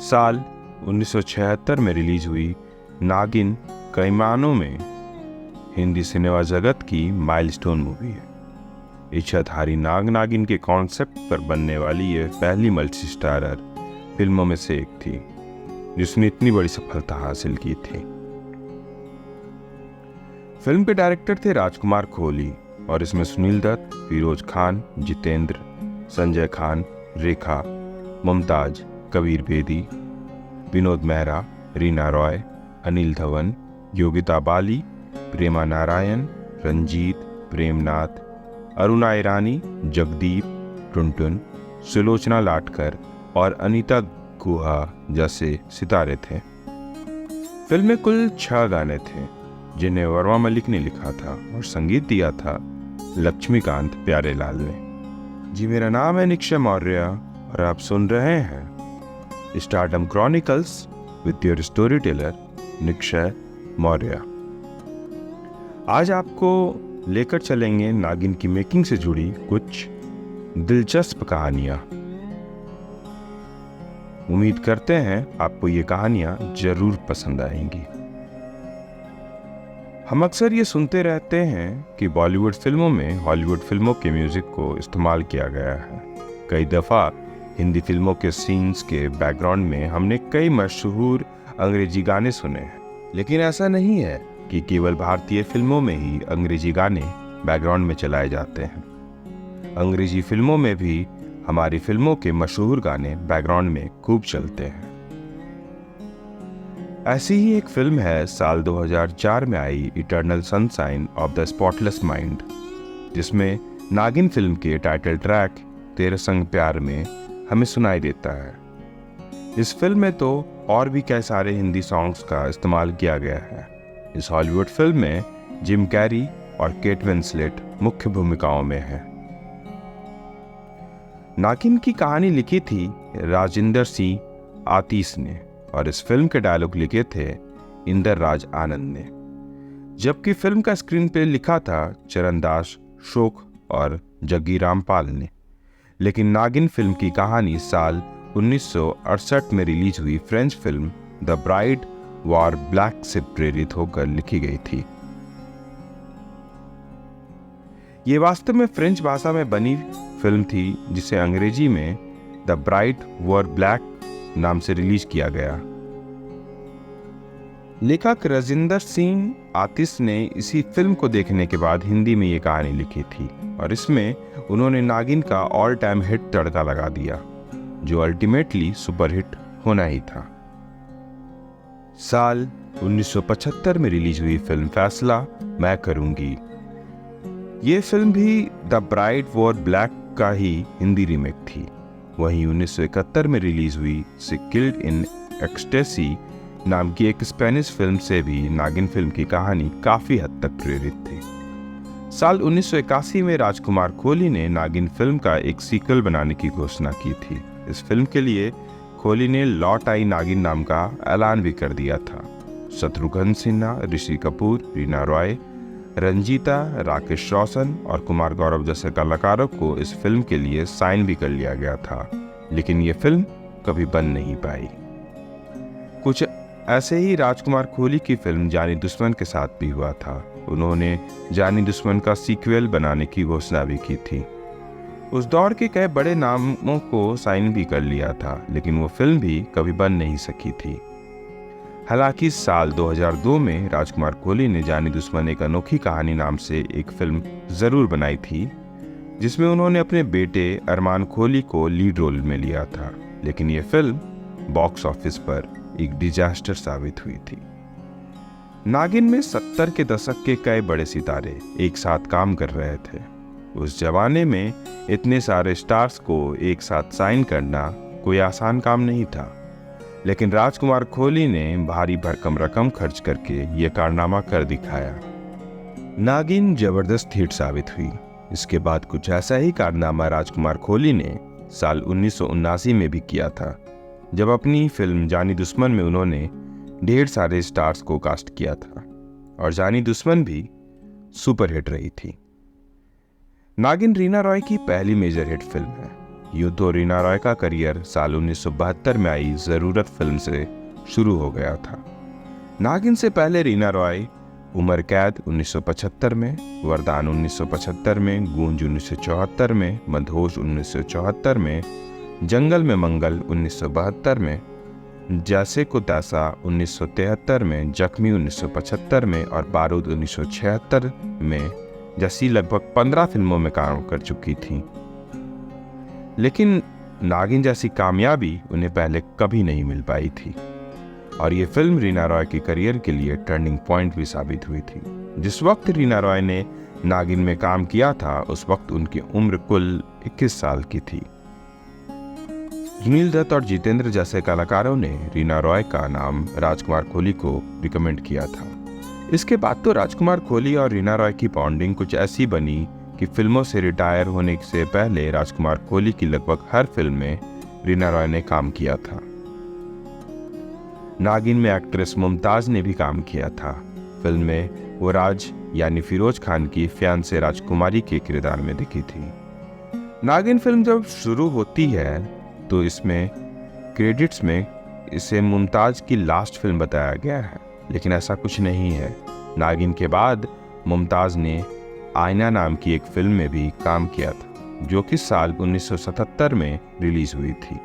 साल 1976 में रिलीज हुई नागिन कई मायनों में हिंदी सिनेमा जगत की माइलस्टोन मूवी है। इच्छाधारी नाग नागिन के कॉन्सेप्ट पर बनने वाली ये पहली मल्टी स्टारर फिल्मों में से एक थी जिसने इतनी बड़ी सफलता हासिल की थी। फिल्म के डायरेक्टर थे राजकुमार खोली और इसमें सुनील दत्त, फिरोज खान, जितेंद्र, संजय खान, रेखा, मुमताज, कबीर बेदी, विनोद मेहरा, रीना रॉय, अनिल धवन, योगिता बाली, प्रेमा नारायण, रंजीत, प्रेमनाथ, अरुणा ईरानी, जगदीप, टुनटुन, सुलोचना लाटकर और अनीता गुहा जैसे सितारे थे। फिल्म में कुल 6 गाने थे जिन्हें वर्मा मलिक ने लिखा था और संगीत दिया था लक्ष्मीकांत प्यारेलाल ने। जी, मेरा नाम है निक्षय मौर्य और आप सुन रहे हैं stardom chronicles with your story teller Nikshay Maurya. आज आपको लेकर चलेंगे नागिन की मेकिंग से जुड़ी कुछ दिलचस्प कहानियां। उम्मीद करते हैं आपको ये कहानियां जरूर पसंद आएंगी। हम अक्सर ये सुनते रहते हैं कि बॉलीवुड फिल्मों में हॉलीवुड फिल्मों के म्यूजिक को इस्तेमाल किया गया है। कई दफा हिंदी फिल्मों के सीन्स के बैकग्राउंड में हमने कई मशहूर अंग्रेजी गाने सुने हैं, लेकिन ऐसा नहीं है कि केवल भारतीय फिल्मों में ही अंग्रेजी गाने बैकग्राउंड में चलाए जाते हैं। अंग्रेजी फिल्मों में भी हमारी फिल्मों के मशहूर गाने बैकग्राउंड में खूब चलते हैं। ऐसी ही एक फिल्म है साल 2004 में आई eternal sunshine of the spotless mind, जिसमें नागिन फिल्म के टाइटल ट्रैक तेरे संग प्यार में हमें सुनाई देता है। इस फिल्म में तो और भी कई सारे हिंदी सॉन्ग्स का इस्तेमाल किया गया है। इस हॉलीवुड फिल्म में जिम कैरी और केट विंसलेट मुख्य भूमिकाओं में हैं। नागिन की कहानी लिखी थी राजिंदर सिंह आतिश ने और इस फिल्म के डायलॉग लिखे थे इंदर राज आनंद ने, जबकि फिल्म का स्क्रीन प्ले लिखा था चरणदास शोक और जग्गी रामपाल ने। लेकिन नागिन फिल्म की कहानी साल 1968 में रिलीज हुई French film the bride war black से प्रेरित होकर लिखी गई थी। ये वास्तव में फ्रेंच भाषा में बनी फिल्म थी जिसे अंग्रेजी में द ब्राइड वॉर ब्लैक नाम से रिलीज किया गया। लेखक राजिंदर सिंह आतिश ने इसी फिल्म को देखने के बाद हिंदी में ये कहानी लिखी थी और इसमें उन्होंने नागिन का ऑल टाइम हिट तड़का लगा दिया, जो अल्टीमेटली सुपरहिट होना ही था। साल 1975 में रिलीज हुई फिल्म फैसला मैं करूंगी। ये फिल्म भी द ब्राइड वॉर ब्लैक का ही हिंदी रीमेक थी। वहीं 1971 में रिलीज हुई सिकिल्ड इन एक्सटेसी नाम की एक स्पेनिश फिल्म से भी नागिन फिल्म की कहानी काफी हद तक प्रेरित थी। साल 1981 में राजकुमार खोली ने नागिन फिल्म का एक सीक्वल बनाने की घोषणा की थी। इस फिल्म के लिए खोली ने लौट आई नागिन नाम का ऐलान भी कर दिया था। शत्रुघ्न सिन्हा, ऋषि कपूर, रीना रॉय, रंजीता, राकेश रोशन और कुमार गौरव जैसे कलाकारों को इस फिल्म के लिए साइन भी कर लिया गया था, लेकिन ये फिल्म कभी बन नहीं पाई। कुछ ऐसे ही राजकुमार खोली की फिल्म जानी दुश्मन के साथ भी हुआ था। उन्होंने जानी दुश्मन का सीक्वल बनाने की घोषणा भी की थी। उस दौर के कई बड़े नामों को साइन भी कर लिया था, लेकिन वो फिल्म भी कभी बन नहीं सकी थी। हालांकि साल 2002 में राजकुमार खोली ने जानी दुश्मन एक अनोखी कहानी नाम से एक फिल्म जरूर बनाई थी, जिसमें उन्होंने अपने बेटे अरमान खोली को लीड रोल में लिया था, लेकिन ये फिल्म बॉक्स ऑफिस पर एक डिजास्टर साबित हुई थी। नागिन में 70 के दशक के कई बड़े सितारे एक साथ काम कर रहे थे। उस जमाने में इतने सारे स्टार्स को एक साथ साइन करना कोई आसान काम नहीं था, लेकिन राजकुमार खोली ने भारी भरकम रकम खर्च करके यह कारनामा कर दिखाया। नागिन जबरदस्त हिट साबित हुई। इसके बाद कुछ ऐसा ही कारनामा राजकुमार खोली ने साल 1979 में भी किया था, जब अपनी फिल्म जानी दुश्मन में उन्होंने ढेर सारे स्टार्स को कास्ट किया था और जानी दुश्मन भी सुपरहिट रही थी। नागिन रीना रॉय की पहली मेजर हिट फिल्म है। यूं तो रीना रॉय का करियर साल 1972 में आई ज़रूरत फिल्म से शुरू हो गया था। नागिन से पहले रीना रॉय उम्र कैद 1975 में, वरदान 1975 में, गूंज 1974 में, मदहोश 1974 में, जंगल में मंगल 1972 में, जैसे को तैसा 1973 में, जख्मी 1975 में और बारूद 1976 में जैसी लगभग 15 फिल्मों में काम कर चुकी थी। लेकिन नागिन जैसी कामयाबी उन्हें पहले कभी नहीं मिल पाई थी और ये फिल्म रीना रॉय के करियर के लिए टर्निंग पॉइंट भी साबित हुई थी। जिस वक्त रीना रॉय ने नागिन में काम किया था उस वक्त उनकी उम्र कुल 21 साल की थी। सुनील दत्त और जितेंद्र जैसे कलाकारों ने रीना रॉय का नाम राजकुमार खोली को रिकमेंड किया था। इसके बाद तो राजकुमार खोली और रीना रॉय की बॉन्डिंग कुछ ऐसी बनी कि फिल्मों से रिटायर होने से पहले राजकुमार खोली की लगभग हर फिल्म में रीना रॉय ने काम किया था। नागिन में एक्ट्रेस मुमताज ने भी काम किया था। फिल्म में वो राज यानी फिरोज खान की फियांसे राजकुमारी के किरदार में दिखी थी। नागिन फिल्म जब शुरू होती है तो इसमें क्रेडिट्स में इसे मुमताज की लास्ट फिल्म बताया गया है, लेकिन ऐसा कुछ नहीं है। नागिन के बाद मुमताज ने आईना नाम की एक फिल्म में भी काम किया था जो कि साल 1977 में रिलीज हुई थी।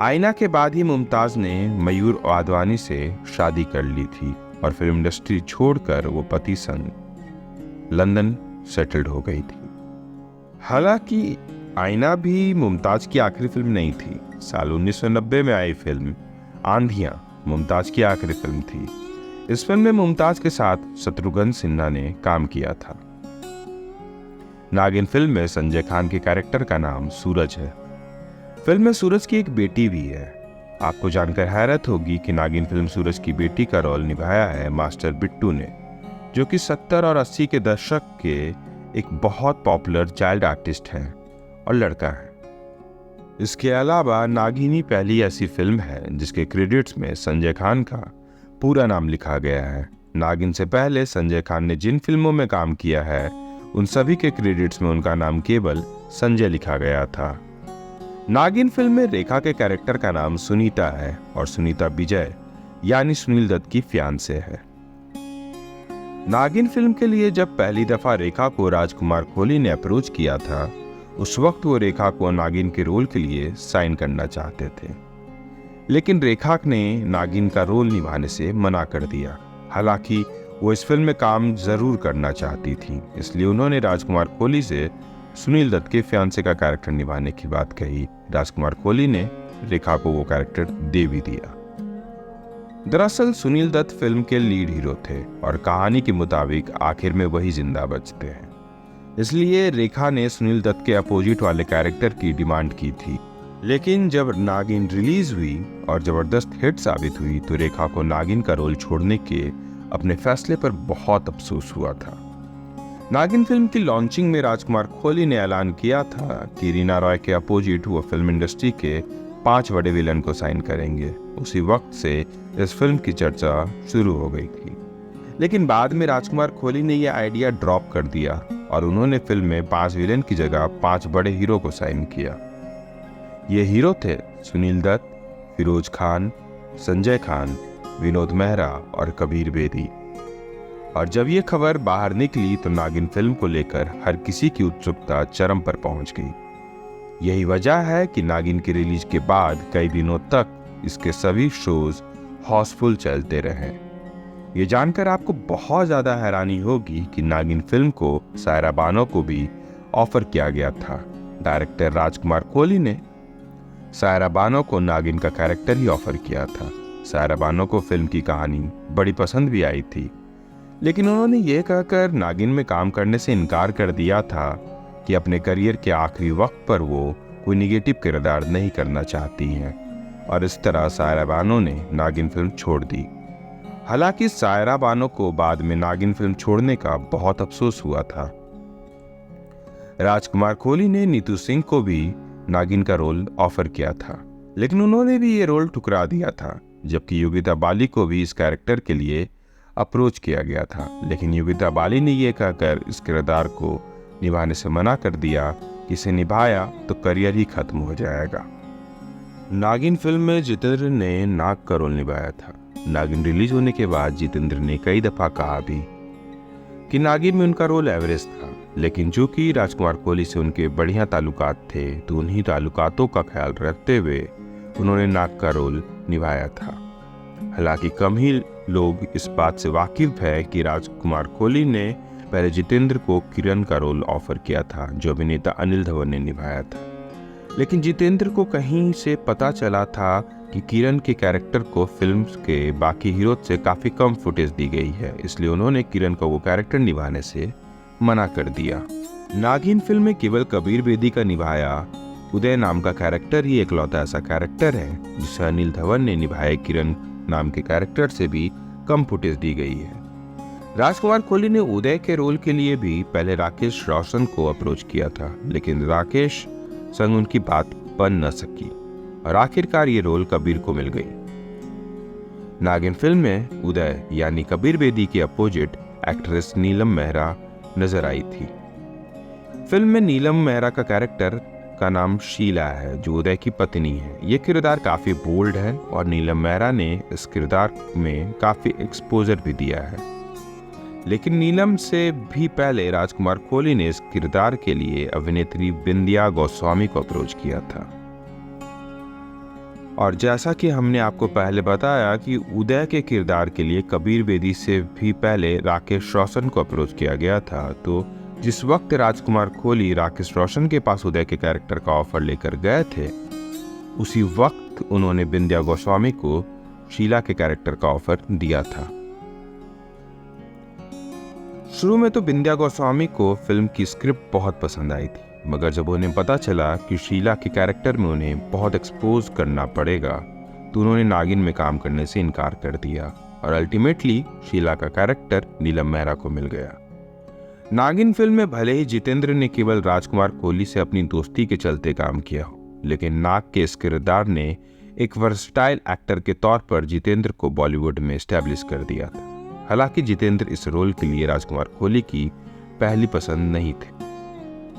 आईना के बाद ही मुमताज ने मयूर वाधवानी से शादी कर ली थी और फिल्म इंडस्ट्री छोड़कर वो पति संग लंदन सेटल्ड हो गई थी। हालांकि आईना भी मुमताज की आखिरी फिल्म नहीं थी। साल 1990 में आई फिल्म आंधियां मुमताज की आखिरी फिल्म थी। इस फिल्म में मुमताज के साथ शत्रुघ्न सिन्हा ने काम किया था। नागिन फिल्म में संजय खान के कैरेक्टर का नाम सूरज है। फिल्म में सूरज की एक बेटी भी है। आपको जानकर हैरत होगी कि नागिन फिल्म सूरज की बेटी का रोल निभाया है मास्टर बिट्टू ने, जो कि 70 और 80 के दशक के एक बहुत पॉपुलर चाइल्ड आर्टिस्ट हैं और लड़का है। इसके अलावा नागिनी पहली ऐसी फिल्म है जिसके क्रेडिट्स में संजय खान का पूरा नाम लिखा गया है। नागिन से पहले संजय खान ने जिन फिल्मों में काम किया है उन सभी के क्रेडिट्स में उनका नाम केवल संजय लिखा गया था। नागिन फिल्म में रेखा के कैरेक्टर का नाम सुनीता है और सुनीता विजय यानी सुनील दत्त की फियांसे है। नागिन फिल्म के लिए जब पहली दफा रेखा को राजकुमार खोली ने अप्रोच किया था उस वक्त वो रेखा को नागिन के रोल के लिए साइन करना चाहते थे, लेकिन रेखा ने नागिन का रोल निभाने से मना कर दिया। हालांकि वो इस फिल्म में काम जरूर करना चाहती थी, इसलिए उन्होंने राजकुमार खोली से सुनील दत्त के फियांसे का कैरेक्टर निभाने की बात कही। राजकुमार खोली ने रेखा को वो कैरेक्टर दे भी दिया। दरअसल सुनील दत्त फिल्म के लीड हीरो थे और कहानी के मुताबिक आखिर में वही जिंदा बचते हैं, इसलिए रेखा ने सुनील दत्त के अपोजिट वाले कैरेक्टर की डिमांड की थी। लेकिन जब नागिन रिलीज हुई और जबरदस्त हिट साबित हुई तो रेखा को नागिन का रोल छोड़ने के अपने फैसले पर बहुत अफसोस हुआ था। नागिन फिल्म की लॉन्चिंग में राजकुमार खोली ने ऐलान किया था कि रीना रॉय के अपोजिट वो फिल्म इंडस्ट्री के 5 बड़े विलन को साइन करेंगे। उसी वक्त से इस फिल्म की चर्चा शुरू हो गई थी, लेकिन बाद में राजकुमार खोली ने यह आइडिया ड्रॉप कर दिया और उन्होंने फिल्म में 5 विलेन की जगह 5 बड़े हीरो को साइन किया। ये हीरो थे सुनील दत्त, फिरोज खान, संजय खान, विनोद मेहरा और कबीर बेदी। और जब ये खबर बाहर निकली तो नागिन फिल्म को लेकर हर किसी की उत्सुकता चरम पर पहुंच गई। यही वजह है कि नागिन की रिलीज के बाद कई दिनों तक इसके सभी शोज हाउसफुल चलते रहे। ये जानकर आपको बहुत ज्यादा हैरानी होगी कि नागिन फिल्म को सायरा बानो को भी ऑफर किया गया था। डायरेक्टर राजकुमार खोली ने सायरा बानो को नागिन का कैरेक्टर ही ऑफर किया था। सायरा बानो को फिल्म की कहानी बड़ी पसंद भी आई थी, लेकिन उन्होंने ये कहकर नागिन में काम करने से इनकार कर दिया था कि अपने करियर के आखिरी वक्त पर वो कोई निगेटिव किरदार नहीं करना चाहती हैं, और इस तरह सायरा बानो ने नागिन फिल्म छोड़ दी। हालांकि सायरा बानो को बाद में नागिन फिल्म छोड़ने का बहुत अफसोस हुआ था। राजकुमार खोली ने नीतू सिंह को भी नागिन का रोल ऑफर किया था, लेकिन उन्होंने भी ये रोल ठुकरा दिया था। जबकि योगिता बाली को भी इस कैरेक्टर के लिए अप्रोच किया गया था, लेकिन योगिता बाली ने यह कहकर इस किरदार को निभाने से मना कर दिया इसे निभाया तो करियर ही खत्म हो जाएगा। नागिन फिल्म में जितेंद्र ने नाग का रोल निभाया था। नागिन रिलीज होने के बाद जितेंद्र ने कई दफा कहा भी कि नागिन में उनका रोल एवरेज था, लेकिन चूंकि राजकुमार कोहली से उनके बढ़िया ताल्लुकात थे तो उन्हीं ताल्लुकातों का ख्याल रखते हुए उन्होंने नाग का रोल निभाया था। हालांकि कम ही लोग इस बात से वाकिफ है कि राजकुमार कोहली ने पहले जितेंद्र को किरण का रोल ऑफर किया था, जो अभिनेता अनिल धवन ने निभाया था। लेकिन जितेंद्र को कहीं से पता चला था कि किरण के कैरेक्टर को फिल्म के बाकी हीरो से काफ़ी कम फुटेज दी गई है, इसलिए उन्होंने किरण का वो कैरेक्टर निभाने से मना कर दिया। नागिन फिल्म में केवल कबीर बेदी का निभाया उदय नाम का कैरेक्टर ही एकलौता ऐसा कैरेक्टर है जिसे अनिल धवन ने निभाए किरण नाम के कैरेक्टर से भी कम फुटेज दी गई है। राजकुमार कोहली ने उदय के रोल के लिए भी पहले राकेश रोशन को अप्रोच किया था, लेकिन राकेश संग उनकी बात बन न सकी और आखिरकार ये रोल कबीर को मिल गई। नागिन फिल्म में उदय यानी कबीर बेदी के अपोजिट एक्ट्रेस नीलम मेहरा नजर आई थी। फिल्म में नीलम मेहरा का कैरेक्टर का नाम शीला है, जो उदय की पत्नी है। ये किरदार काफी बोल्ड है और नीलम मेहरा ने इस किरदार में काफी एक्सपोजर भी दिया है। लेकिन नीलम से भी पहले राजकुमार कोहली ने इस किरदार के लिए अभिनेत्री बिंदिया गोस्वामी को अप्रोच किया था। और जैसा कि हमने आपको पहले बताया कि उदय के किरदार के लिए कबीर बेदी से भी पहले राकेश रोशन को अप्रोच किया गया था, तो जिस वक्त राजकुमार कोहली राकेश रोशन के पास उदय के कैरेक्टर का ऑफर लेकर गए थे, उसी वक्त उन्होंने बिंदिया गोस्वामी को शीला के कैरेक्टर का ऑफर दिया था। शुरू में तो बिंदिया गोस्वामी को फिल्म की स्क्रिप्ट बहुत पसंद आई थी, मगर जब उन्हें पता चला कि शीला के कैरेक्टर में उन्हें बहुत एक्सपोज करना पड़ेगा तो उन्होंने नागिन में काम करने से इनकार कर दिया और अल्टीमेटली शीला का कैरेक्टर नीलम मेहरा को मिल गया। नागिन फिल्म में भले ही जितेंद्र ने केवल राजकुमार कोहली से अपनी दोस्ती के चलते काम किया हो, लेकिन नाग के इस किरदार ने एक वर्सटाइल एक्टर के तौर पर जितेंद्र को बॉलीवुड में एस्टैब्लिश कर दिया था। हालांकि जितेंद्र इस रोल के लिए राजकुमार कोहली की पहली पसंद नहीं थे।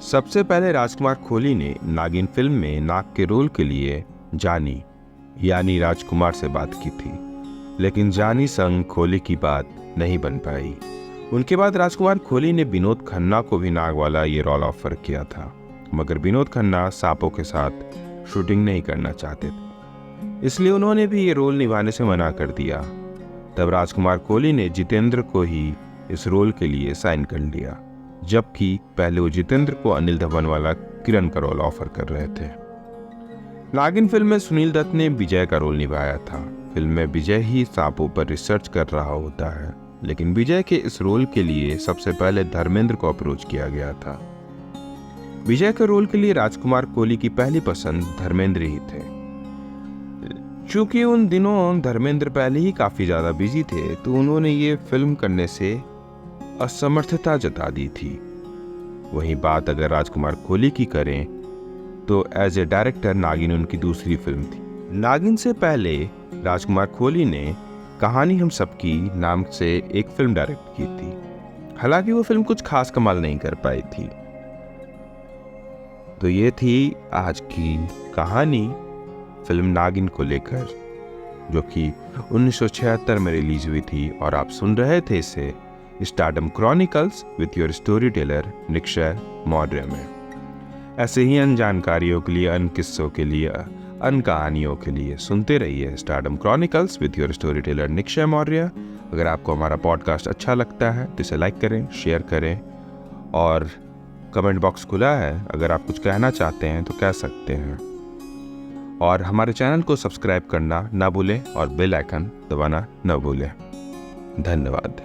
सबसे पहले राजकुमार कोहली ने नागिन फिल्म में नाग के रोल के लिए जानी यानी राजकुमार से बात की थी, लेकिन जानी संग कोहली की बात नहीं बन पाई। उनके बाद राजकुमार कोहली ने विनोद खन्ना को भी नाग वाला ये रोल ऑफर किया था, मगर विनोद खन्ना सांपों के साथ शूटिंग नहीं करना चाहते थे, इसलिए उन्होंने भी ये रोल निभाने से मना कर दिया। तब राजकुमार कोहली ने जितेंद्र को ही इस रोल के लिए साइन कर लिया, जबकि पहले वो जितेंद्र को अनिल धवन वाला किरण का रोल ऑफर कर रहे थे। नागिन फिल्म में सुनील दत्त ने विजय का रोल निभाया था। फिल्म में विजय ही सांपों पर रिसर्च कर रहा होता है, लेकिन विजय के इस रोल के लिए सबसे पहले धर्मेंद्र को अप्रोच किया गया था। विजय के रोल के लिए राजकुमार कोहली की पहली पसंद धर्मेंद्र ही थे। चूंकि उन दिनों धर्मेंद्र पहले ही काफी ज्यादा बिजी थे, तो उन्होंने ये फिल्म करने से असमर्थता जता दी थी। वहीं बात अगर राजकुमार कोहली की करें तो एज ए डायरेक्टर नागिन उनकी दूसरी फिल्म थी। नागिन से पहले राजकुमार कोहली ने कहानी हम सबकी नाम से एक फिल्म डायरेक्ट की थी। हालांकि वो फिल्म कुछ खास कमाल नहीं कर पाई थी। तो ये थी आज की कहानी फिल्म नागिन को लेकर, जो कि 1976 में रिलीज हुई थी, और आप सुन रहे थे इसे stardom chronicles with your story teller Nikshay Maurya में। ऐसे ही अन जानकारियों के लिए, अन किस्सों के लिए, अन कहानियों के लिए सुनते रहिए stardom chronicles with your story teller Nikshay Maurya. अगर आपको हमारा पॉडकास्ट अच्छा लगता है तो इसे लाइक करें, शेयर करें, और कमेंट बॉक्स खुला है, अगर आप कुछ कहना चाहते हैं तो कह सकते हैं। और हमारे चैनल को सब्सक्राइब करना ना भूलें और बेल आइकन दबाना ना भूलें। धन्यवाद।